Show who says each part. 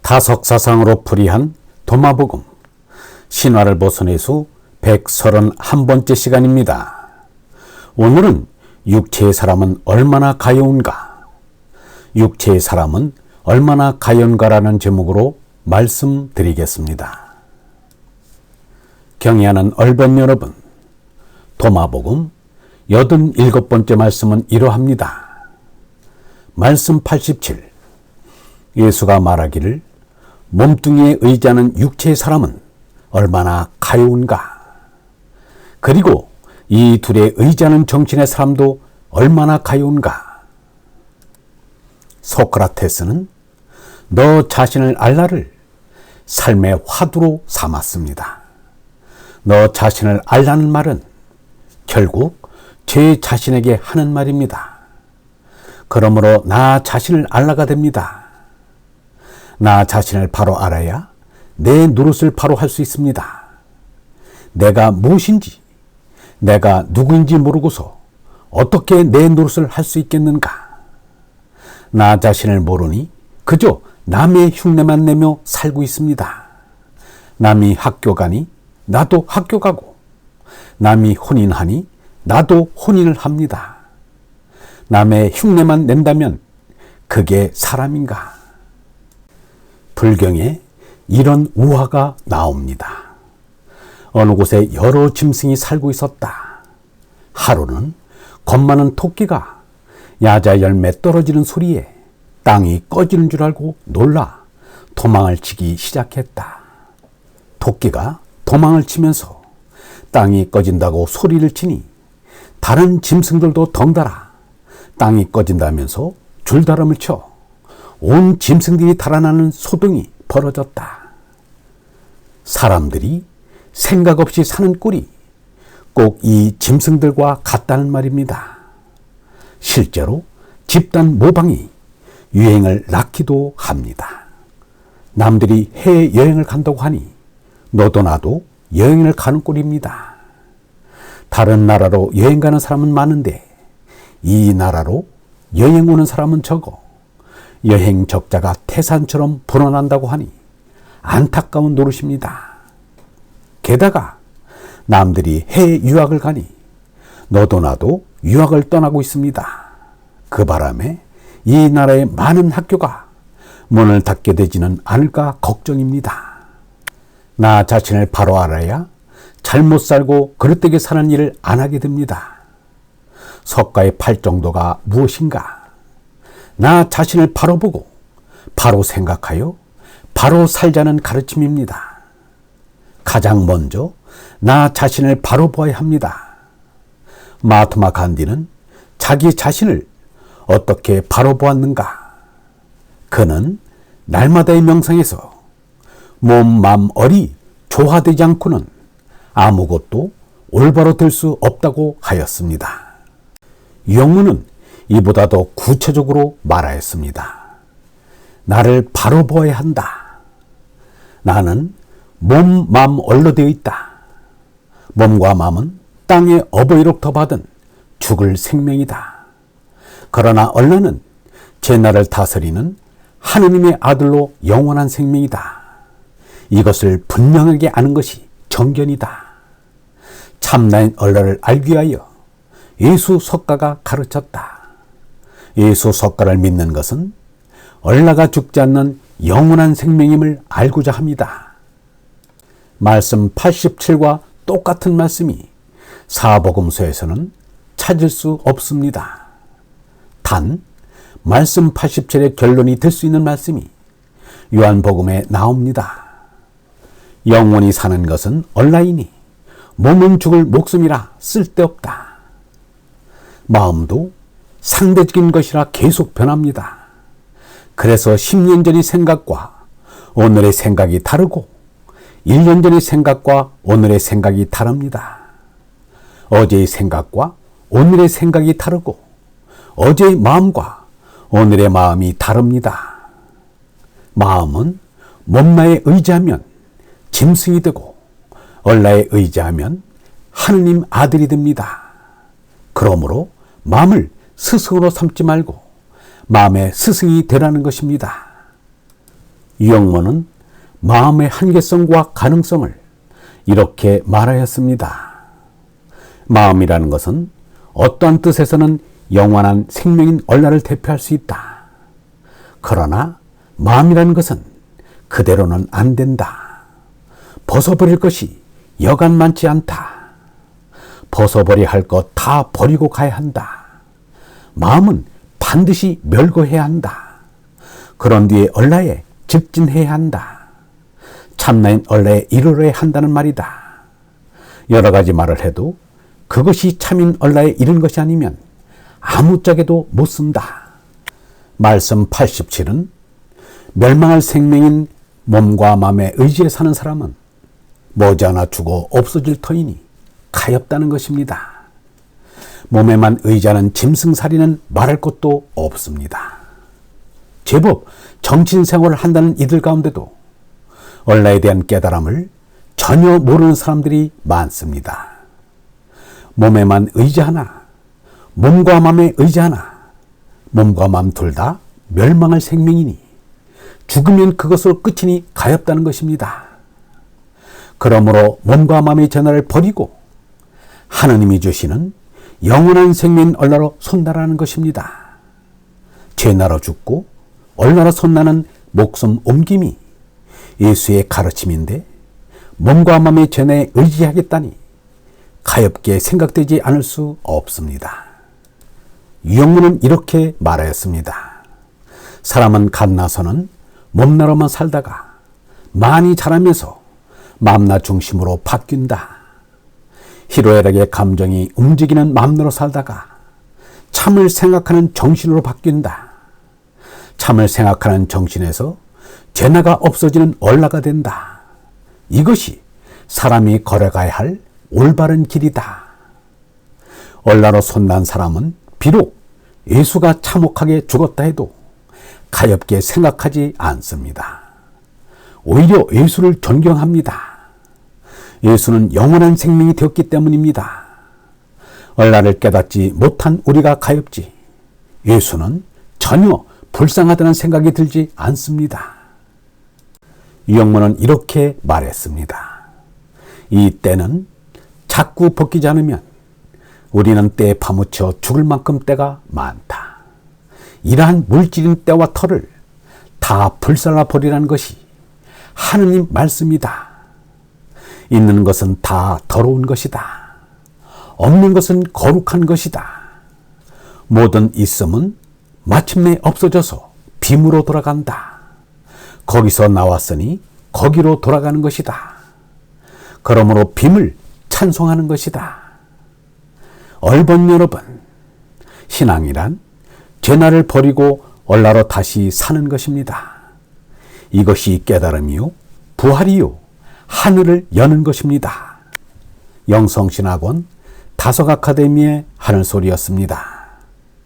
Speaker 1: 타석사상으로 풀이한 도마복음 신화를 벗어내 수 131번째 시간입니다. 오늘은 육체의 사람은 얼마나 가여운가, 육체의 사람은 얼마나 가여운가라는 제목으로 말씀드리겠습니다. 경애하는 얼번 여러분, 도마복음 87번째 말씀은 이러합니다. 말씀 87. 예수가 말하기를 몸뚱이에 의지하는 육체의 사람은 얼마나 가여운가. 그리고 이 둘에 의지하는 정신의 사람도 얼마나 가여운가. 소크라테스는 너 자신을 알라를 삶의 화두로 삼았습니다. 너 자신을 알라는 말은 결국 제 자신에게 하는 말입니다. 그러므로 나 자신을 알라가 됩니다. 나 자신을 바로 알아야 내 노릇을 바로 할 수 있습니다. 내가 무엇인지, 내가 누구인지 모르고서 어떻게 내 노릇을 할 수 있겠는가? 나 자신을 모르니 그저 남의 흉내만 내며 살고 있습니다. 남이 학교 가니 나도 학교 가고, 남이 혼인하니 나도 혼인을 합니다. 남의 흉내만 낸다면 그게 사람인가? 불경에 이런 우화가 나옵니다. 어느 곳에 여러 짐승이 살고 있었다. 하루는 겁 많은 토끼가 야자 열매 떨어지는 소리에 땅이 꺼지는 줄 알고 놀라 도망을 치기 시작했다. 토끼가 도망을 치면서 땅이 꺼진다고 소리를 치니 다른 짐승들도 덩달아 땅이 꺼진다면서 줄다름을 쳐 온 짐승들이 달아나는 소동이 벌어졌다. 사람들이 생각 없이 사는 꼴이 꼭 이 짐승들과 같다는 말입니다. 실제로 집단 모방이 유행을 낳기도 합니다. 남들이 해외여행을 간다고 하니 너도 나도 여행을 가는 꼴입니다. 다른 나라로 여행 가는 사람은 많은데 이 나라로 여행 오는 사람은 적어 여행 적자가 태산처럼 불어난다고 하니 안타까운 노릇입니다. 게다가 남들이 해외 유학을 가니 너도 나도 유학을 떠나고 있습니다. 그 바람에 이 나라의 많은 학교가 문을 닫게 되지는 않을까 걱정입니다. 나 자신을 바로 알아야 잘못 살고 그릇되게 사는 일을 안 하게 됩니다. 석가의 팔 정도가 무엇인가? 나 자신을 바로 보고 바로 생각하여 바로 살자는 가르침입니다. 가장 먼저 나 자신을 바로 보아야 합니다. 마하트마 간디는 자기 자신을 어떻게 바로 보았는가? 그는 날마다의 명상에서 몸, 마음, 어리 조화되지 않고는 아무것도 올바로 될 수 없다고 하였습니다. 영문은 이보다 더 구체적으로 말하였습니다. 나를 바로 보아야 한다. 나는 몸, 마음, 얼로 되어 있다. 몸과 마음은 땅의 어버이로부터 받은 죽을 생명이다. 그러나 얼라는 제 나를 다스리는 하느님의 아들로 영원한 생명이다. 이것을 분명하게 아는 것이 정견이다. 참나인 얼라를 알기 위하여 예수 석가가 가르쳤다. 예수 석가를 믿는 것은 얼라가 죽지 않는 영원한 생명임을 알고자 합니다. 말씀 87과 똑같은 말씀이 사복음서에서는 찾을 수 없습니다. 단 말씀 87의 결론이 될 수 있는 말씀이 요한복음에 나옵니다. 영원히 사는 것은 얼라이니 몸은 죽을 목숨이라 쓸데없다. 마음도 상대적인 것이라 계속 변합니다. 그래서 10년 전의 생각과 오늘의 생각이 다르고 1년 전의 생각과 오늘의 생각이 다릅니다. 어제의 생각과 오늘의 생각이 다르고 어제의 마음과 오늘의 마음이 다릅니다. 마음은 몸나에 의지하면 짐승이 되고 얼라에 의지하면 하느님 아들이 됩니다. 그러므로 마음을 스승으로 삼지 말고 마음의 스승이 되라는 것입니다. 유영모는 마음의 한계성과 가능성을 이렇게 말하였습니다. 마음이라는 것은 어떠한 뜻에서는 영원한 생명인 얼라를 대표할 수 있다. 그러나 마음이라는 것은 그대로는 안 된다. 벗어버릴 것이 여간 많지 않다. 벗어버려야 할 것 다 버리고 가야 한다. 마음은 반드시 멸거해야 한다. 그런 뒤에 얼라에 직진해야 한다. 참나인 얼라에 이르러야 한다는 말이다. 여러 가지 말을 해도 그것이 참인 얼라에 이른 것이 아니면 아무짝에도 못 쓴다. 말씀 87은 멸망할 생명인 몸과 마음에 의지해 사는 사람은 머지않아 죽어 없어질 터이니 가엾다는 것입니다. 몸에만 의지하는 짐승살이는 말할 것도 없습니다. 제법 정신생활을 한다는 이들 가운데도 얼라에 대한 깨달음을 전혀 모르는 사람들이 많습니다. 몸에만 의지하나 몸과 마음에 의지하나 몸과 마음 둘 다 멸망할 생명이니 죽으면 그것으로 끝이니 가엾다는 것입니다. 그러므로 몸과 마음의 전화를 버리고 하느님이 주시는 영원한 생명인 얼라로 손나라는 것입니다. 죄나로 죽고 얼라로 손나는 목숨 옮김이 예수의 가르침인데 몸과 마음의 전에 의지하겠다니 가엾게 생각되지 않을 수 없습니다. 유영문은 이렇게 말하였습니다. 사람은 갓나서는 몸나로만 살다가 많이 자라면서 마음나 중심으로 바뀐다. 희로애락의 감정이 움직이는 마음으로 살다가 참을 생각하는 정신으로 바뀐다. 참을 생각하는 정신에서 죄나가 없어지는 얼라가 된다. 이것이 사람이 걸어가야 할 올바른 길이다. 얼라로 손난 사람은 비록 예수가 참혹하게 죽었다 해도 가엾게 생각하지 않습니다. 오히려 예수를 존경합니다. 예수는 영원한 생명이 되었기 때문입니다. 얼라를 깨닫지 못한 우리가 가엾지 예수는 전혀 불쌍하다는 생각이 들지 않습니다. 유영모는 이렇게 말했습니다. 이 때는 자꾸 벗기지 않으면 우리는 때에 파묻혀 죽을 만큼 때가 많다. 이러한 물질인 때와 털을 다 불살라 버리라는 것이 하느님 말씀이다. 있는 것은 다 더러운 것이다. 없는 것은 거룩한 것이다. 모든 있음은 마침내 없어져서 빔으로 돌아간다. 거기서 나왔으니 거기로 돌아가는 것이다. 그러므로 빔을 찬송하는 것이다. 얼번 여러분, 신앙이란 죄나를 버리고 얼라로 다시 사는 것입니다. 이것이 깨달음이요 부활이요 하늘을 여는 것입니다. 영성신학원 다석아카데미의 하늘소리였습니다.